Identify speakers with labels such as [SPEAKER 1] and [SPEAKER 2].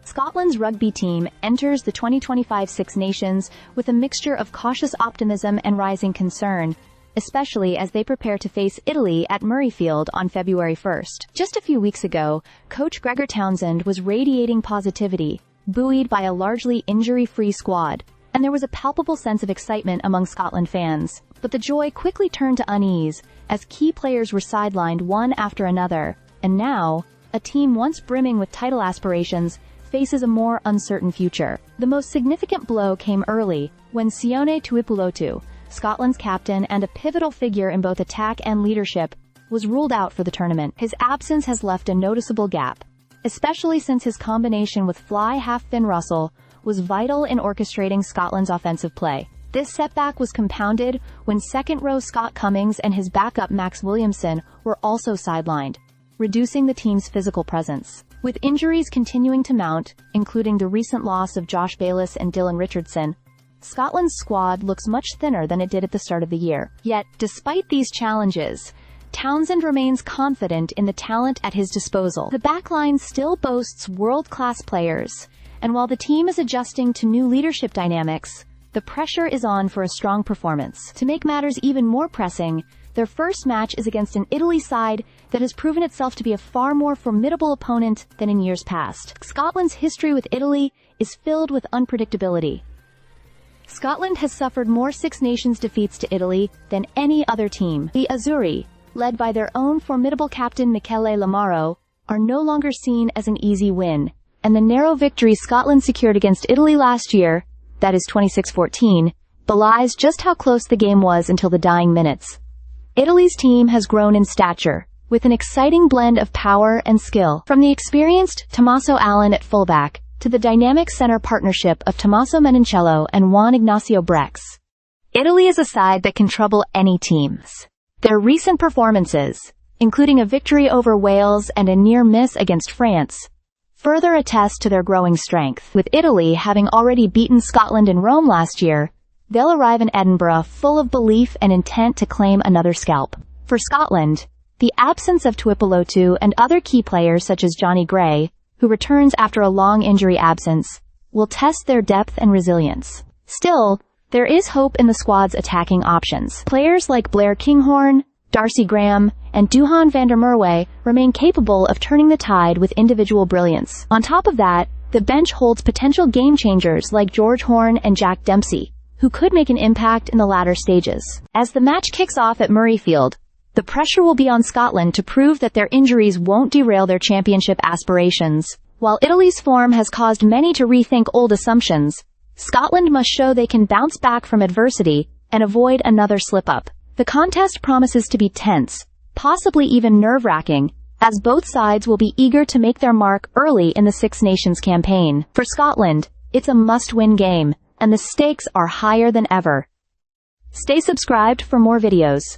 [SPEAKER 1] Scotland's rugby team enters the 2025 Six Nations with a mixture of cautious optimism and rising concern, especially as they prepare to face Italy at Murrayfield on February 1st. Just a few weeks ago, coach Gregor Townsend was radiating positivity, buoyed by a largely injury-free squad, and there was a palpable sense of excitement among Scotland fans. But the joy quickly turned to unease, as key players were sidelined one after another, and now, a team once brimming with title aspirations faces a more uncertain future. The most significant blow came early, when Sione Tuipulotu, Scotland's captain and a pivotal figure in both attack and leadership, was ruled out for the tournament. His absence has left a noticeable gap, especially since his combination with fly half Finn Russell was vital in orchestrating Scotland's offensive play. This setback was compounded when second-row Scott Cummings and his backup Max Williamson were also sidelined, reducing the team's physical presence. With injuries continuing to mount, including the recent loss of Josh Bayliss and Dylan Richardson, Scotland's squad looks much thinner than it did at the start of the year. Yet, despite these challenges, Townsend remains confident in the talent at his disposal. The backline still boasts world-class players, and while the team is adjusting to new leadership dynamics, the pressure is on for a strong performance. To make matters even more pressing, their first match is against an Italy side that has proven itself to be a far more formidable opponent than in years past. Scotland's history with Italy is filled with unpredictability. Scotland has suffered more Six Nations defeats to Italy than any other team. The Azzurri, led by their own formidable captain Michele Lamaro, are no longer seen as an easy win, and the narrow victory Scotland secured against Italy last year, that is 26-14, belies just how close the game was until the dying minutes. Italy's team has grown in stature, with an exciting blend of power and skill. From the experienced Tommaso Allan at fullback to the dynamic center partnership of Tommaso Menincello and Juan Ignacio Brex, Italy is a side that can trouble any teams. Their recent performances, including a victory over Wales and a near miss against France, further attest to their growing strength. With Italy having already beaten Scotland in Rome last year, they'll arrive in Edinburgh full of belief and intent to claim another scalp. For Scotland, the absence of Tuipulotu and other key players such as Johnny Gray, who returns after a long injury absence, will test their depth and resilience. Still, there is hope in the squad's attacking options. Players like Blair Kinghorn, Darcy Graham, and Duhan van der Merwe remain capable of turning the tide with individual brilliance. On top of that, the bench holds potential game-changers like George Horne and Jack Dempsey, who could make an impact in the latter stages. As the match kicks off at Murrayfield, the pressure will be on Scotland to prove that their injuries won't derail their championship aspirations. While Italy's form has caused many to rethink old assumptions, Scotland must show they can bounce back from adversity and avoid another slip-up. The contest promises to be tense, possibly even nerve-wracking, as both sides will be eager to make their mark early in the Six Nations campaign. For Scotland, it's a must-win game, and the stakes are higher than ever. Stay subscribed for more videos.